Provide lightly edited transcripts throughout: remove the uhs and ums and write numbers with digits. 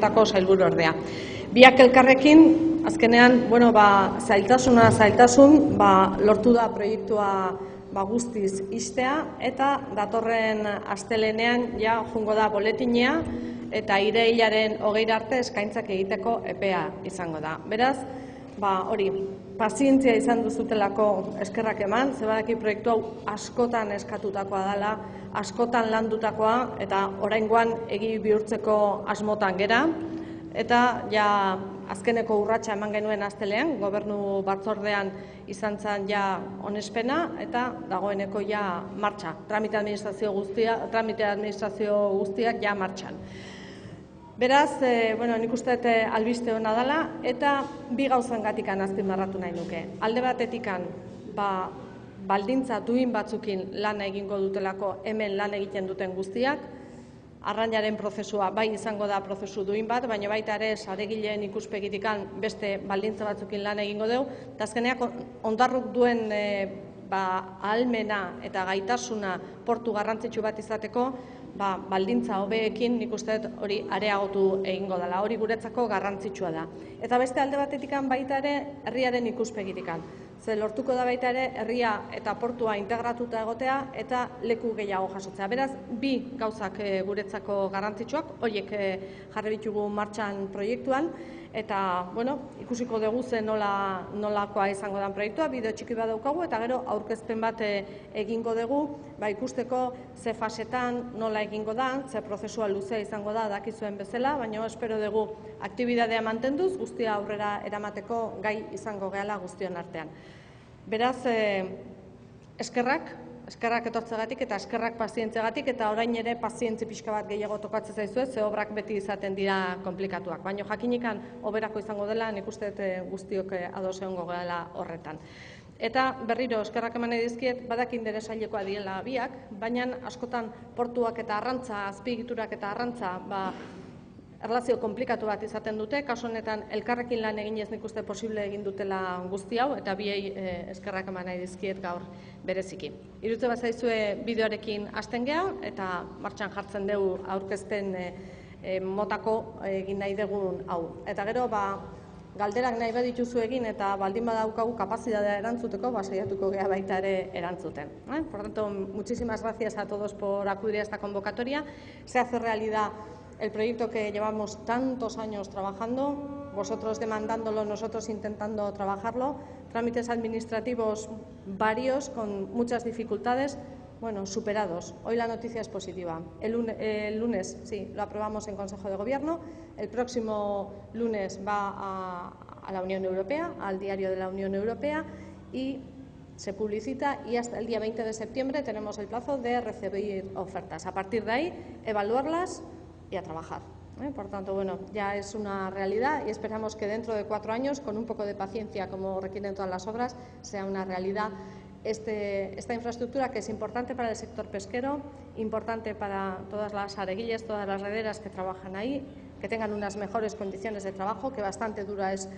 Sailburuordea. Biak elkarrekin, azkenean, zailtasun, lortu da proiektua guztiz istea, eta datorren astelenean jungo da boletinea, eta irailaren 20 arte eskaintzak egiteko epea izango da. Beraz, pazientzia izan duzutelako eskerrak eman, zebaraki proiektu hau askotan eskatutakoa dela, askotan landutakoa, eta oraingoan egi bihurtzeko asmotan gera. Eta azkeneko urratsa eman genuen astelean, gobernu batzordean izan zen onespena, eta dagoeneko martxa. Tramite administrazio guztiak martxan. Beraz, nik uste albiste hona dela, eta bi gauzangatik azpimarratu nahi nuke. Alde batetik, baldintza duin batzukin lan egingo dutelako hemen lan egiten duten guztiak, arrainaren prozesua bai izango da prozesu duin bat, baina baita ere saregileen ikuspegitik beste baldintza batzukin lan egingo dugu, eta azkeneak ondarruk duen ahalmena eta gaitasuna portu garrantzitsu bat izateko, baldintza hobeekin nik uste hori areagotu egingo dela, hori guretzako garrantzitsua da. Eta beste alde batetik baita ere herriaren ikuspegitik. Ze lortuko da baita ere herria eta portua integratuta egotea eta leku gehiago jasotzea. Beraz, bi gauzak guretzako garrantzitsuak, horiek jarri ditugu martxan proiektuan, eta ikusiko dugu ze nolakoa izango den proiektua, bideo txiki bat daukagu, eta gero aurkezpen bat egingo dugu, ikusteko ze fasetan nola egingo da, ze prozesua luzea izango da dakizuen bezala, baina espero dugu aktibitatea mantenduz, guztia aurrera eramateko gai izango gehala guztion artean. Beraz, eskerrak etortzegatik eta eskerrak pazientziagatik, eta orain ere pazientzi pixka bat gehiago tokatzen zaizue, ze obrak beti izaten dira komplikatuak. Baina jakinikan oberako izango dela, nik uste guztiok ados egongo gehala horretan. Eta berriro eskerrak eman nahi dizkiet, badakin interesailekoa diela biak, baina askotan portuak eta arrantza, azpiegiturak eta arrantza, erlazio komplikatu bat izaten dute, kasu honetan elkarrekin lan eginez nik uste posible egin dutela guzti hau, eta biei eskerrak eman nahi dizkiet gaur bereziki. Iruditzen bazaizue bideoarekin hasten geha, eta martxan jartzen dugu aurkezpen motako egin nahi dugun hau. Eta gero, galderak nahi badituzu egin eta baldin badaukagu kapazitatea erantzuteko, saiatuko geha baita ere erantzuten. Por tanto, muchísimas gracias a todos por acudir a esta convocatoria. Se hace realidad el proyecto que llevamos tantos años trabajando, vosotros demandándolo, nosotros intentando trabajarlo, trámites administrativos varios, con muchas dificultades, superados. Hoy la noticia es positiva. El lunes, sí, lo aprobamos en Consejo de Gobierno, el próximo lunes va a la Unión Europea, al diario de la Unión Europea, y se publicita, y hasta el día 20 de septiembre tenemos el plazo de recibir ofertas. A partir de ahí, evaluarlas y a trabajar. Por tanto, ya es una realidad y esperamos que dentro de 4 años, con un poco de paciencia, como requieren todas las obras, sea una realidad esta infraestructura, que es importante para el sector pesquero, importante para todas las areguillas, todas las rederas que trabajan ahí, que tengan unas mejores condiciones de trabajo, que bastante duro es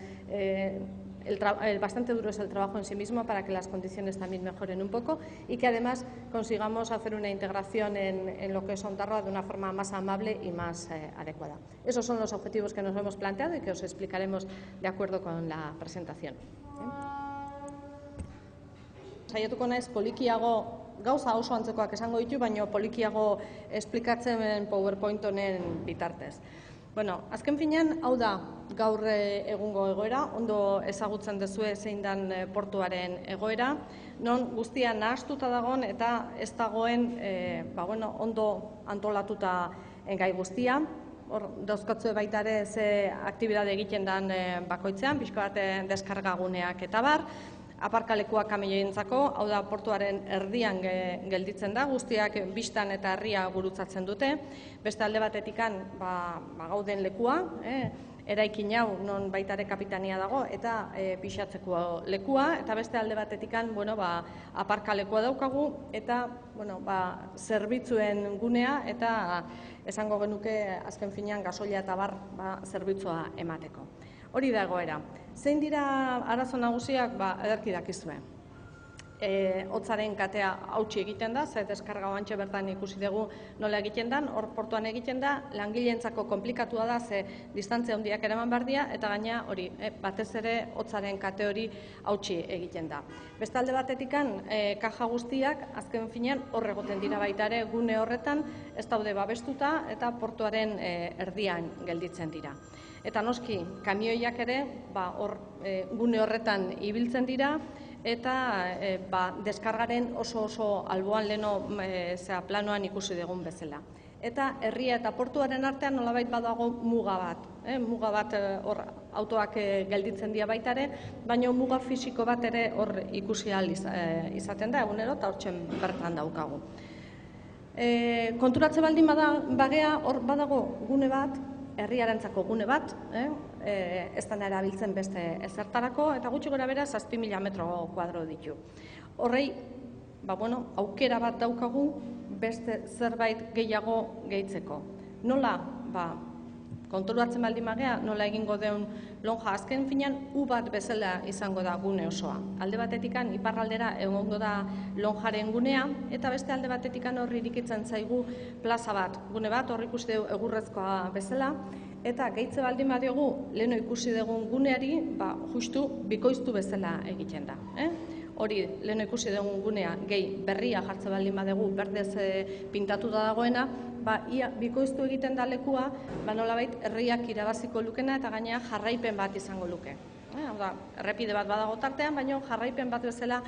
el trabajo en sí mismo, para que las condiciones también mejoren un poco, y que además consigamos hacer una integración en lo que es Ondarroa de una forma más amable y más adecuada. Esos son los objetivos que nos hemos planteado y que os explicaremos de acuerdo con la presentación. Saiatuko naiz polikiago, gauza oso antzekoak esango ditu, baina polikiago esplikatzen PowerPoint honen bitartez. Azken finean, hau da gaur egungo egoera, ondo ezagutzen duzue zein den portuaren egoera, non guztia nahastuta dagoen eta ez dagoen ondo antolatuta gai guztia. Hor, dauzkatzue baita ere ze aktibitate egiten den bakoitzean, pixka bat deskargaguneak eta bar, aparkalekuak kamioientzako, hau da portuaren erdian gelditzen da, guztiak bistan eta herria gurutzatzen dute. Beste alde batetik gauden lekua, eraikin hau non baita ere kapitania dago, eta pixatzeko lekua, eta beste alde batetik aparkalekua daukagu, eta zerbitzuen gunea, eta esango genuke azken finean gasoila eta bar zerbitzua emateko. Hori da egoera. Zein dira arazo nagusiak, ederki dakizue. hotzaren katea hautsi egiten da, ze deskarga oantxe bertan ikusi dugu nola egiten da, hor portuan egiten da, langileentzako konplikatua da, ze distantzia handiak eraman behar dira, eta gaina hori, batez ere hotzaren kate hori hautsi egiten da. Beste alde batetikan, kaja guztiak, azken finean, hor egoten dira baita ere, gune horretan, ez daude babestuta eta portuaren erdian gelditzen dira. Eta noski, kamioiak ere, hor gune horretan ibiltzen dira, eta deskargaren oso alboan leno planoan ikusi dugun bezala. Eta herria eta portuaren artean nolabait badago muga bat. Muga bat hor autoak gelditzen dira baita ere, baina muga fisiko bat ere hor ikusi ahal izaten da egunero eta hortzen bertan daukagu. Konturatze baldin bagea hor badago gune bat, herriarentzako gune bat, ez dena erabiltzen beste ezertarako, eta gutxi gora bera 7.000 metro kuadro ditu. Horrei, aukera bat daukagu beste zerbait gehiago gehitzeko. Nola, konturatzen baldin bagea, nola egingo deun lonja azken finean, U bat bezala izango da gune osoa. Alde batetikan, iparraldera egongo da lonjaren gunea, eta beste alde batetikan horri irikitzen zaigu plaza bat. Gune bat, horri ikusi dugu egurrezkoa bezala, eta gehitze baldin badiogu, leheno ikusi dugun guneari, justu bikoiztu bezala egiten da. Hori, leheno ikusi dugun gunea, gehi berria jartze baldin badugu, berdez pintatuta dagoena, ia bikoiztu egiten da lekua, nolabait herriak irabaziko lukena eta gainera jarraipen bat izango luke. Errepide bat badago tartean, baina jarraipen bat bezala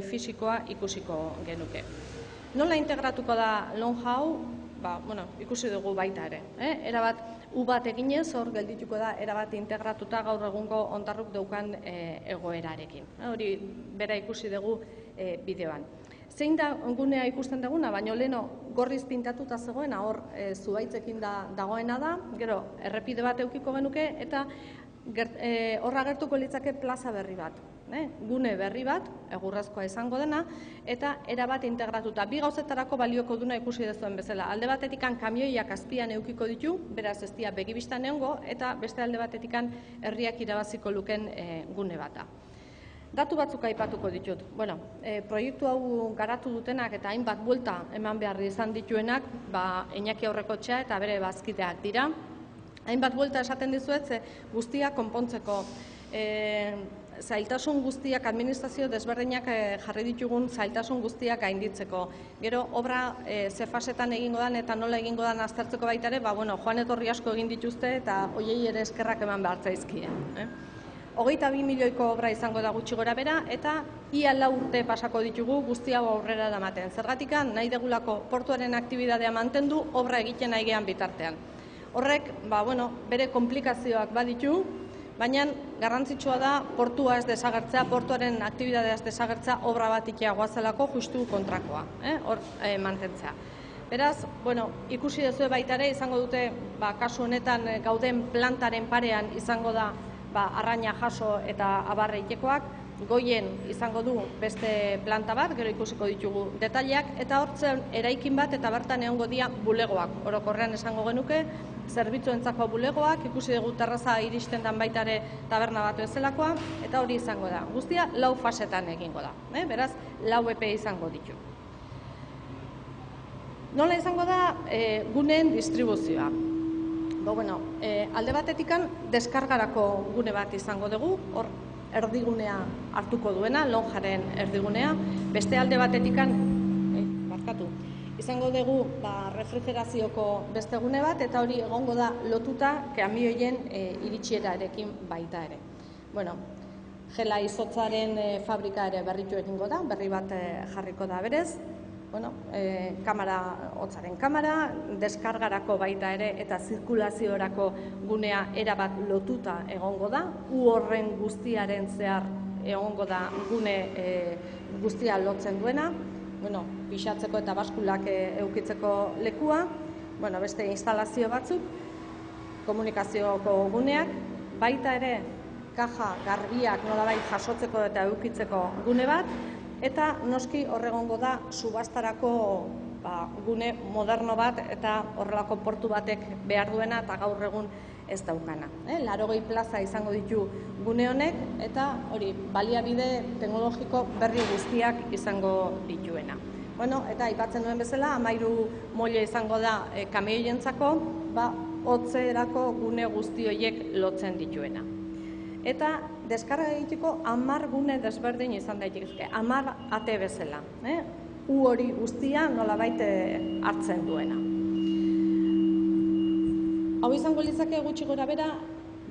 fisikoa ikusiko genuke. Nola integratuko da lonja hau? Ikusi dugu baita ere. Erabat U bat eginez, hor geldituko da erabat integratuta gaur egungo ondarruk daukan egoerarekin. Hori bera ikusi dugu bideoan. Zein da gunea ikusten duguna, baina leheno gorriz pintatuta zegoena, hor zuhaitzekin dagoena da, gero errepide bat eukiko genuke, eta horra gertuko litzake plaza berri bat. Gune berri bat, egurrezkoa izango dena, eta erabat integratuta. Bi gauzetarako balioko duna ikusi dezuen bezala. Alde batetikan kamioiak azpian eukiko ditu, beraz ez dira begibistan egongo, eta beste alde batetikan herriak irabaziko luken gune bata. Datu batzuk aipatuko ditut. Proiektu hau garatu dutenak eta hainbat buelta eman behar izan dituenak, Iñaki Aurrekotxea eta bere bazkideak dira. Hainbat buelta esaten dizuet, guztia konpontzeko zailtasun guztiak, administrazio desberdinak jarri ditugun zailtasun guztiak gainditzeko. Gero, obra ze fasetan egingo dan eta nola egingo dan aztertzeko baita ere, joan etorri asko egin dituzte eta hoiei ere eskerrak eman behar zaizkie. 22 milioiko obra izango da gutxi gora bera, eta ia 4 urte pasako ditugu guzti hau aurrera eramaten. Zergatikan, nahi degulako portuaren aktibitatea mantendu, obra egiten nahi gehan bitartean. Horrek, bere komplikazioak baditu, baina garrantzitsua da portua ez desagertzea, portuaren aktibitatea ez desagertzea obra bat ikiagoa zelako justu kontrakoa, hor mantentzea. Beraz, ikusi dezue baita ere, izango dute, kasu honetan gauden plantaren parean izango da arraina jaso eta abarre itekoak, goien izango du beste planta bat, gero ikusiko ditugu detaileak, eta hortzen eraikin bat eta bertan egongo dira bulegoak, orokorrean esango genuke, zerbitzuentzako bulegoak, ikusi dugu terraza iristen dan baita ere taberna bat bezalakoa, eta hori izango da. Guztia 4 fasetan egingo da, beraz 4 epe izango ditu. Nola izango da guneen distribuzioa? Alde batetikan deskargarako gune bat izango dugu, hor erdigunea hartuko duena, lonjaren erdigunea, beste alde batetikan, izango dugu refrigerazioko beste gune bat, eta hori egongo da lotuta kamioien iritsierarekin baita ere. Gela izotzaren fabrika ere berritu egingo da, berri bat jarriko da berez, hotzaren kamera, deskargarako baita ere eta zirkulaziorako gunea erabat lotuta egongo da, horren guztiaren zehar egongo da gune guztia lotzen duena, pixatzeko eta baskulak eukitzeko lekua, beste instalazio batzuk, komunikazioko guneak, baita ere kaja garbiak nolabait jasotzeko eta eukitzeko gune bat, eta noski horregongo da subastarako gune moderno bat eta horrelako portu batek behar duena eta gaur egun ez daukana. 80 plaza izango ditu gune honek eta hori baliabide teknologiko berri guztiak izango dituena. Bueno, eta aipatzen duen bezala 13 moile izango da kamioientzako, hotzerako gune guzti horiek lotzen dituena. Eta deskarga egiteko 10 gune desberdin izan daitezke, 10 ate bezala. U hori guztia nolabait hartzen duena. Hau izango litzake gutxi gora bera,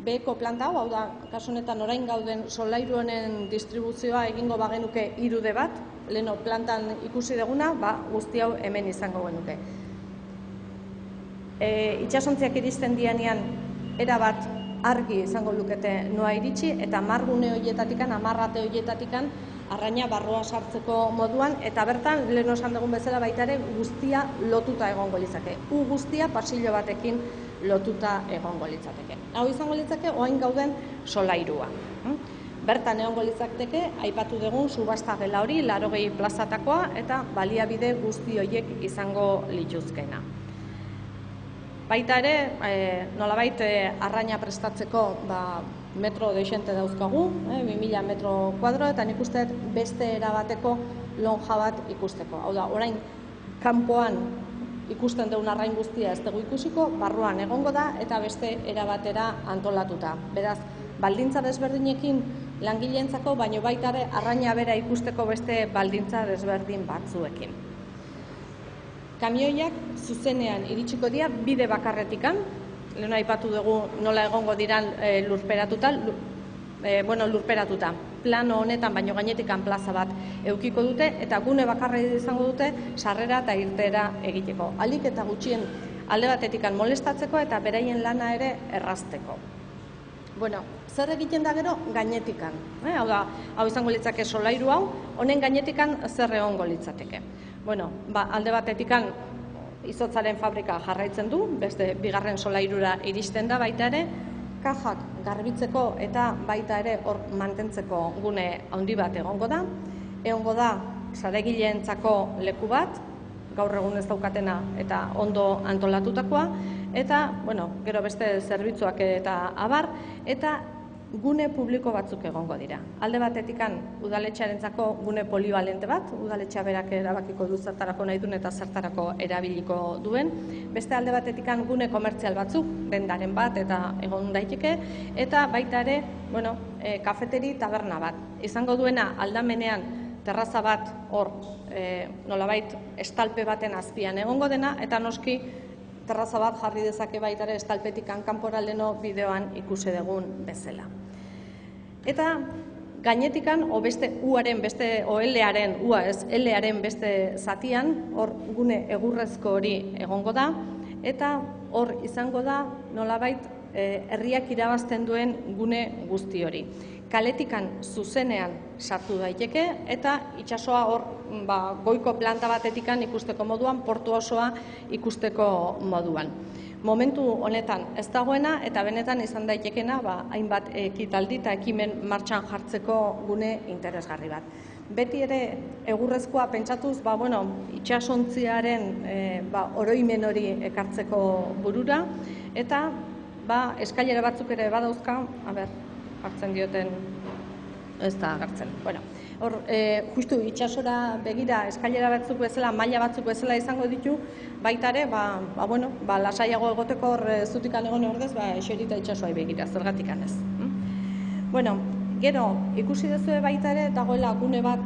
beheko planta hau da, kasu honetan orain gauden solairu honen distribuzioa egingo bagenuke 3D bat, leheno plantan ikusi duguna, guzti hau hemen izango genuke. Itxasontziak iristen dianean erabat argi izango lukete noa iritsi, eta 10 gune horietatik, 10 ate horietatik arraina barroa sartzeko moduan, eta bertan, leheno esan dugun bezala baita ere, guztia lotuta egongo litzake. U guztia pasillo batekin lotuta egongo litzateke. Hau izango litzake, orain gauden solairua. Bertan egongo litzateke, aipatu dugun subasta gela hori, 80 plazatakoa, eta baliabide guzti horiek izango lituzkena. Baita ere, nolabait arraina prestatzeko metro deixente dauzkagu, 2000 metro kuadro, eta nik uste beste erabateko lonja bat ikusteko. Hau da, orain kanpoan ikusten dugun arrain guztia ez dugu ikusiko, barruan egongo da eta beste erabatera antolatuta. Beraz, baldintza desberdinekin langileentzako, baino baita ere arraina bera ikusteko beste baldintza desberdin batzuekin. Kamioiak zuzenean iritsiko dira bide bakarretikan, lehena aipatu dugu nola egongo diran lurperatuta, plano honetan baino gainetikan plaza bat edukiko dute, eta gune bakarra izango dute sarrera eta irteera egiteko. Ahalik eta gutxien alde batetikan molestatzeko eta beraien lana ere errazteko. Bueno, zer egiten da gero gainetikan? Hau da, hau izango litzake solairu hau, honen gainetikan zer egongo litzateke. Bueno, alde batetikan izotzaren fabrika jarraitzen du, beste bigarren solairura iristen da baita ere, kajak garbitzeko eta baita ere hor mantentzeko gune handi bat egongo da saregileentzako leku bat, gaur egun ez daukatena eta ondo antolatutakoa, eta, gero beste zerbitzuak eta abar, eta gune publiko batzuk egongo dira. Alde batetikan udaletxearentzako gune polivalente bat, udaletxea berak erabakiko du zertarako nahi duen eta zertarako erabiliko duen. Beste alde batetikan gune komertzial batzuk, dendaren bat eta egon daiteke, eta baita ere, kafeteri taberna bat. Izango duena aldamenean terraza bat hor, nolabait estalpe baten azpian egongo dena, eta noski terraza bat jarri dezake baita ere estalpetikan kanporaldeno bideoan ikusi dugun bezala. Eta gainetikan, beste uaren, beste L-aren, ua ez, L-aren beste zatian, hor gune egurrezko hori egongo da, eta hor izango da nolabait herriak irabazten duen gune guzti hori. Kaletikan zuzenean sartu daiteke eta itsasoa hor goiko planta batetikan ikusteko moduan, portu osoa ikusteko moduan. Momentu honetan ez dagoena eta benetan izan daitekena hainbat ekitaldi eta ekimen martxan jartzeko gune interesgarri bat. Beti ere egurrezkoa pentsatuz, itsasontziaren oroimen hori ekartzeko burura eta eskailera batzuk ere badauzka, hartzen dioten, ez da hartzen. Hor, justu itxasora begira eskailera batzuk bezala, maila batzuk bezala izango ditu, baita ere, lasaiago egoteko hor zutikan egon ordez, eserita itxasoa begira, zergatik ez. Gero, ikusi duzue baita ere, dagoela gune bat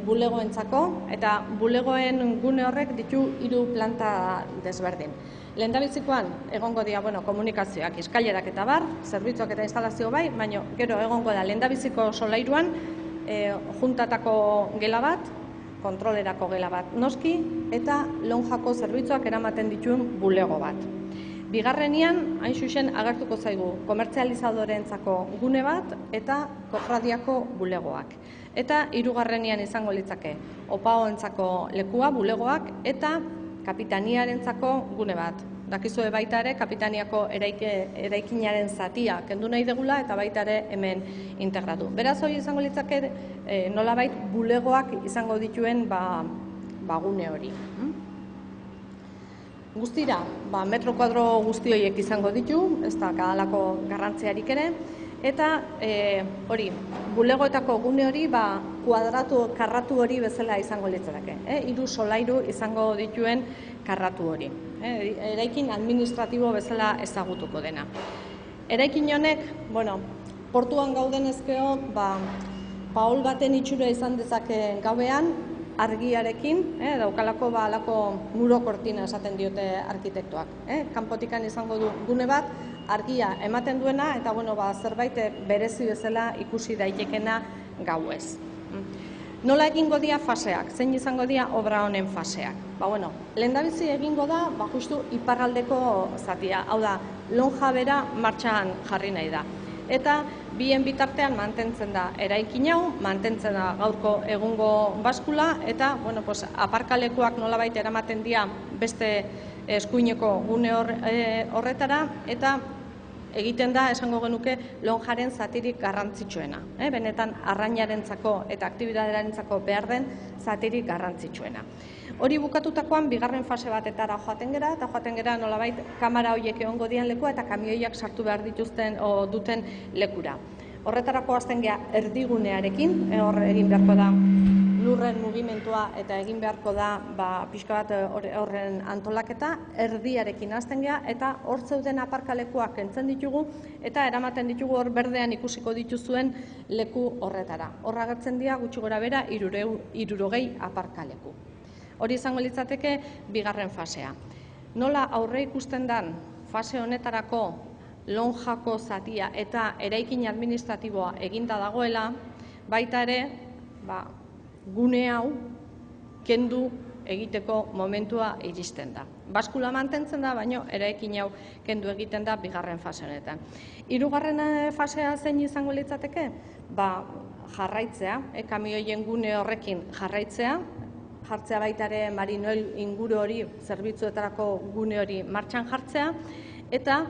bulegoentzako, eta bulegoen gune horrek ditu 3 planta desberdin. Lehendabizikoan egongo dira komunikazioak, eskailerak eta bar, zerbitzuak eta instalazio baina gero egongo da lehendabiziko solairuan juntatako gela bat, kontrolerako gela bat noski, eta lonjako zerbitzuak eramaten dituen bulego bat. Bigarrenian, hain zuzen agertuko zaigu komertzializadoreentzako gune bat eta kofradiako bulegoak. Eta 3. izango litzake opaoentzako lekua, bulegoak, eta kapitaniarentzako gune bat. Dakizue baita ere, kapitaniako eraikinaren zatia kendu nahi degula eta baita ere hemen integratu. Beraz, hori izango litzake nolabait bulegoak izango dituen gune hori. Guztira, metro kuadro guzti horiek izango ditu, ez da kadalako garrantziarik ere, eta hori, bulegoetako gune hori karratu hori bezala izango litzateke. 3 solairu izango dituen karratu hori. Eraikin administratibo bezala ezagutuko dena. Eraikin honek, portuan gauden ezkeo, paol baten itxura izan dezake gauean, argiarekin, daukalako alako muro kortina esaten diote arkitektoak. Kanpotikan izango du gune bat, argia ematen duena, eta zerbait berezi bezala ikusi daitekena gauez. Nola egingo dira faseak? Zein izango dira obra honen faseak? Lehendabizi egingo da, justu iparraldeko zatia, hau da, lonja bera martxan jarri nahi da. Eta bien bitartean mantentzen da eraikin hau, mantentzen da gaurko egungo baskula, eta aparkalekuak nolabait eramaten dira beste eskuineko gune horretara, eta egiten da, esango genuke, lonjaren zatirik garrantzitsuena. Benetan arrainarentzako eta aktibidadearentzako behar den zatirik garrantzitsuena. Hori bukatutakoan, bigarren fase batetara joaten gera, eta joaten gera nolabait kamera horiek egongo dian lekua eta kamioiak sartu behar dituzten duten lekura. Horretarako hasten gea erdigunearekin, hor egin beharko da lurren mugimentua eta egin beharko da pixka bat horren antolaketa, erdiarekin hasten gea eta hor zeuden aparkalekuak kentzen ditugu eta eramaten ditugu hor berdean ikusiko dituzuen leku horretara. Hor agertzen dira gutxi gora bera 60 aparkaleku. Hori izango litzateke bigarren fasea. Nola aurre ikusten den fase honetarako lonjako zatia eta eraikin administratiboa eginda dagoela, baita ere, gune hau kendu egiteko momentua iristen da. Baskula mantentzen da, baina eraikin hau kendu egiten da bigarren fase honetan. Hirugarren fasea zein izango litzateke? Jarraitzea, kamioien gune horrekin jarraitzea baita ere Marinoel inguru hori, zerbitzuetarako gune hori martxan jartzea, eta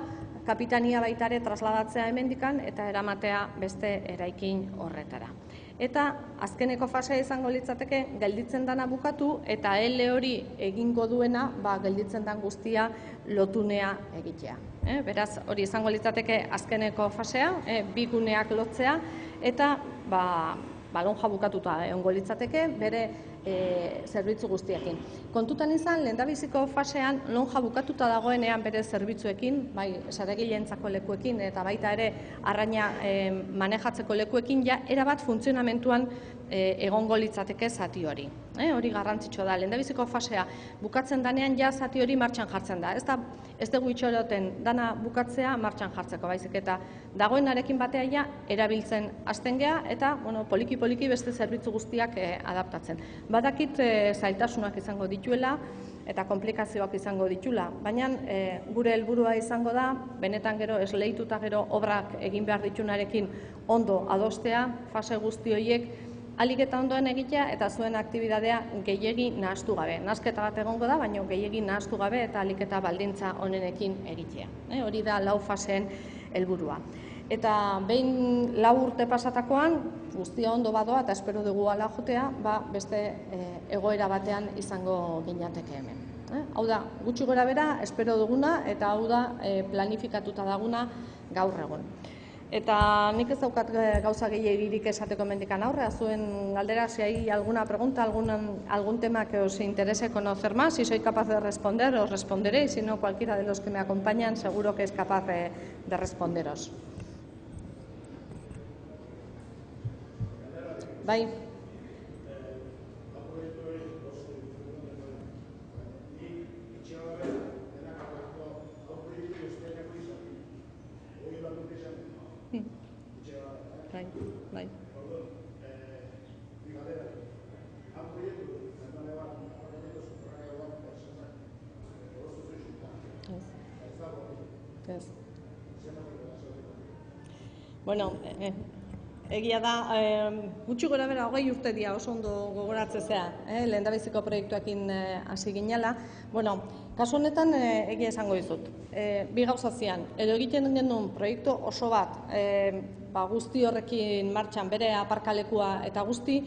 kapitania baita ere trasladatzea hemendikan eta eramatea beste eraikin horretara. Eta azkeneko fasea izango litzateke gelditzen dana bukatu eta ele hori egingo duena gelditzen den guztia lotunea egitea. Beraz, hori izango litzateke azkeneko fasea, bi guneak lotzea eta lonja bukatuta egongo litzateke bere zerbitzu guztiekin. Kontutan izan, lehendabiziko fasean lonja bukatuta dagoenean bere zerbitzuekin, bai saregileentzako lekuekin eta baita ere arraina manejatzeko lekuekin, erabat funtzionamentuan egongo litzateke zati hori. Hori garrantzitsua da, lehendabiziko fasea bukatzen danean zati hori martxan jartzen da. Ez dugu itxaroten dana bukatzea martxan jartzeko, baizik eta dagoenarekin batea erabiltzen hasten gea eta poliki-poliki beste zerbitzu guztiak adaptatzen. Badakit zailtasunak izango dituela eta komplikazioak izango ditula, baina gure helburua izango da, benetan gero esleituta gero obrak egin behar ditunarekin ondo adostea, fase guzti horiek ahalik eta ondoen egitea eta zuen aktibitatea gehiegi nahastu gabe. Nahasketa bat egongo da, baina gehiegi nahastu gabe eta ahalik eta baldintza onenekin egitea. Hori da 4 faseen helburua. Eta behin 4 urte pasatakoan, guztia ondo badoa eta espero dugu ala jotea, beste egoera batean izango ginateke hemen. Hau da, gutxi gora bera, espero duguna eta hau da planifikatuta daguna gaur egun. Eta nik ez daukat gauza gehiagirik esateko mendikan aurre, zuen galdera, si hay alguna pregunta, algún tema que os interese conocer más, si soy capaz de responder, os responderé, y si no, cualquiera de los que me acompañan seguro que es capaz de responderos. Bai. Bai. Bueno, egia da, gutxi gora bera 20 urte dira oso ondo gogoratzea, lehendabiziko proiektuekin hasi ginela. Bueno, kasu honetan egia esango dizut. Bi gauza zian, edo egiten genuen proiektu oso bat, guzti horrekin martxan bere aparkalekua eta guzti,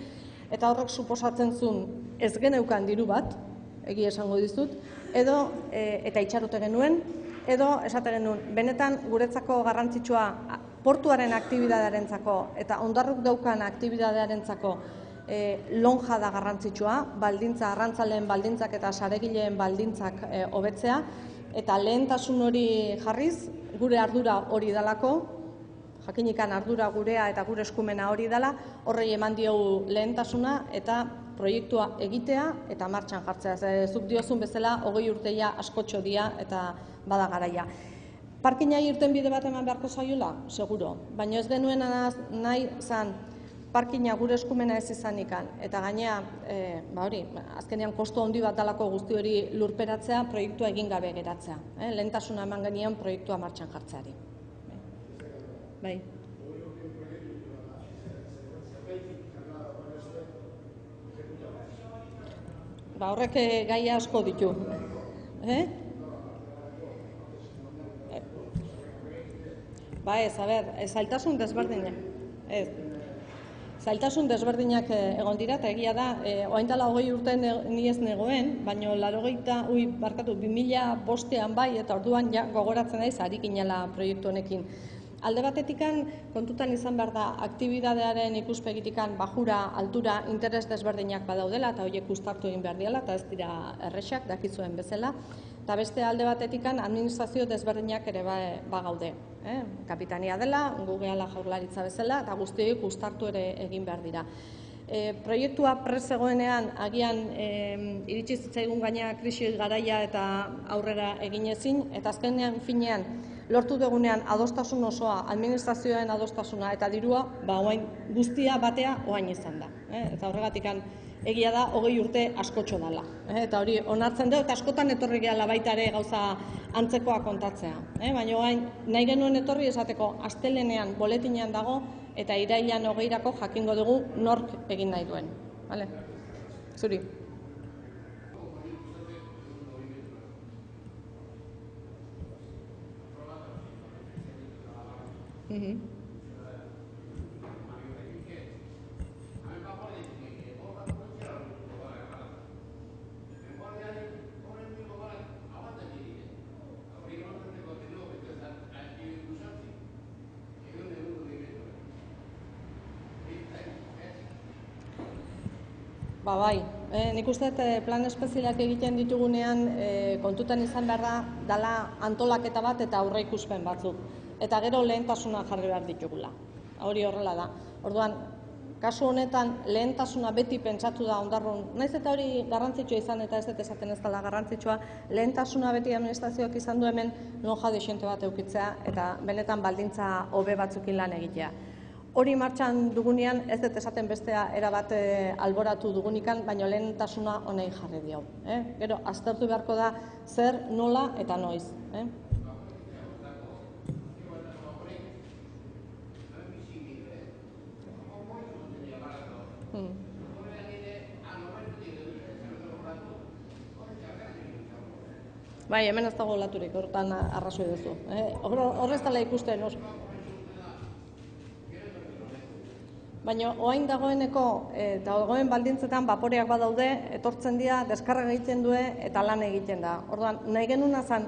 eta horrek suposatzen zuen ez geneukan diru bat, egia esango dizut, edo eta itxarote genuen, edo esate genuen, benetan guretzako garrantzitsua portuaren aktibidadearentzako eta hondarruk daukan aktibidadearentzako lonja da garrantzitsua, baldintza, arrantzaleen baldintzak eta saregileen baldintzak hobetzea, eta lehentasun hori jarriz, gure ardura hori dalako, jakinikan ardura gurea eta gure eskumena hori dela, horrei eman diogu lehentasuna eta proiektua egitea eta martxan jartzea. Zuk diozun bezala, 20 urteia askotxo dia eta bada garaia. Parkinai irtenbide bat eman beharko zaiola? Seguro. Baina ez genuen nahi zan parkina gure eskumena ez izanikan. Eta gainea, azkenean kosto handi bat dalako guzti hori lurperatzea, proiektua egin gabe geratzea. Lehentasuna eman genien proiektua martxan jartzeari. Bai. Horrek gai asko ditu. Zailtasun desberdinak. Zailtasun desberdinak egon dira, eta egia da, orain dela 20 urte ni ez negoen, baina 2005ean bai, eta orduan gogoratzen naiz ari ginela proiektu honekin. Alde batetikan, kontutan izan behar da, aktibidadearen ikuspegitikan bajura, altura, interes desberdinak badaudela, eta horiek uztartu egin behar diala, eta ez dira errexak, dakizuen bezala. Eta beste alde batetikan, administrazio desberdinak ere bagaude. Kapitania dela, gu gehala Jaurlaritza bezala, eta guztiok uztartu ere egin behar dira. Proiektua prest zegoenean, agian iritsi zitzaigun gaina krisi garaia eta aurrera egin ezin, eta azkenean finean, lortu dugunean adostasun osoa, administrazioen adostasuna eta dirua, oain guztia batea oain izan da. Eta horregatikan egia da 20 urte askotxo dela. Eta hori onartzen dugu, eta askotan etorri gehala baita ere gauza antzekoa kontatzea. Baina oain nahi genuen etorri esateko astelenean boletinean dago, eta irailean 20irako jakingo dugu nork egin nahi duen. Zuri. Bai, nik uste plan espezialak egiten ditugunean kontutan izan behar da dala antolaketa bat eta aurreikuspen batzuk. Eta gero lehentasuna jarri behar ditugula. Hori horrela da. Orduan, kasu honetan lehentasuna beti pentsatu da Ondarrun. Naiz eta hori garrantzitsua izan eta ez dut esaten ez dela garrantzitsua, lehentasuna beti administrazioak izan du hemen lonja dexente bat eukitzea eta benetan baldintza hobe batzukin lan egitea. Hori martxan dugunean ez dut esaten bestea erabat alboratu dugunikan, baina lehentasuna honei jarri dio. Gero, aztertu beharko da zer, nola eta noiz. Bai, hemen ez dago olaturik, horretan arrazoi duzu. Horrez dela ikusten, baina oain dagoeneko eta dagoen baldintzetan baporeak badaude, etortzen dira, deskarga egiten du eta lan egiten da. Orduan, nahi genuna zen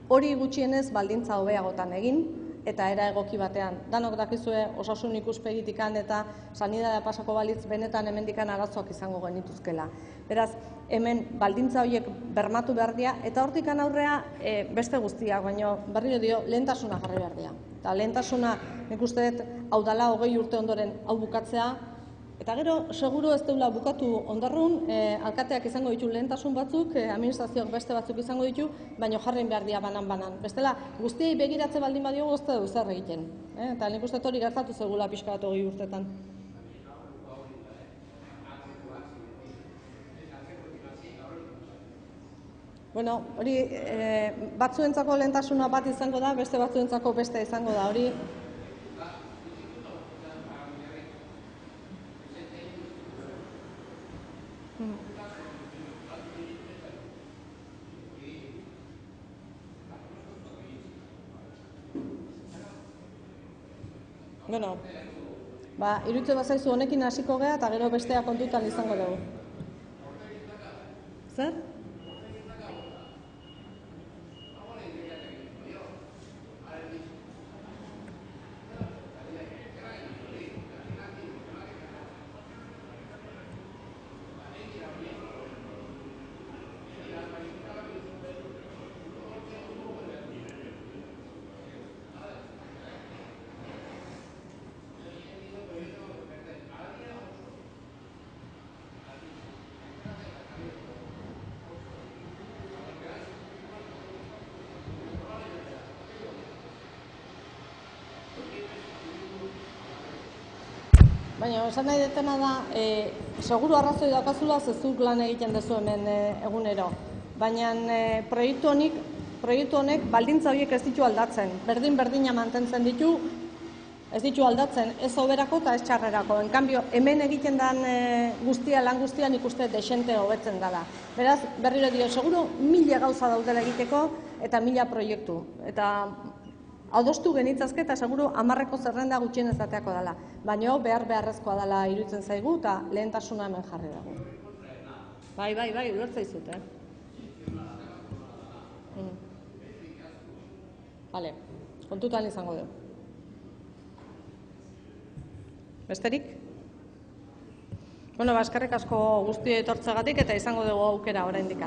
hori gutxienez baldintza hobeagotan egin eta era egoki batean. Danok dakizue osasun ikuspegitikan eta sanidadea pasako balitz benetan hemendikan arazoak izango genituzkela. Beraz, hemen baldintza horiek bermatu behar dira eta hortikan aurrea beste guztiak, baina berriro dio lehentasuna jarri behar dira. Eta lehentasuna nik uste dut hau dela 20 urte ondoren hau bukatzea, eta gero seguru ez deula bukatu Ondarrun, alkateak izango ditu lehentasun batzuk, administrazioak beste batzuk izango ditu, baina jarrein behar dira banan-banan. Bestela, guztiei begiratze baldin badiogu ez dugu zer egiten. Eta nik uste hori gertatu zegula pixka bat 20 urtetan. Bueno, hori batzuentzako lehentasuna bat izango da, beste batzuentzako beste izango da, hori. Bueno, iruditzen bazaizu honekin hasiko gea eta gero bestea kontutan izango dugu. Zer? Baina, esan nahi detena da, seguru arrazoi daukazula zezuk lan egiten duzu hemen egunero. Baina proiektu honek baldintza horiek ez ditu aldatzen. Berdina mantentzen ditu, ez ditu aldatzen, ez hoberako eta ez txarrerako. En cambio, hemen egiten den lan guztia nik uste desente hobetzen dela. Beraz, berriro dio, seguru 1000 gauza daudela egiteko eta 1000 proiektu. Eta adostu genitzazke eta seguru 10ko zerrenda gutxien ezateako dela. Baina beharrezkoa dela iruditzen zaigu eta lehentasuna hemen jarri dago. Bai, ulertza izut, Vale, kontutan izango du. Besterik? Bueno, eskerrik asko guztioi etortzeagatik eta izango dugu aukera oraindik.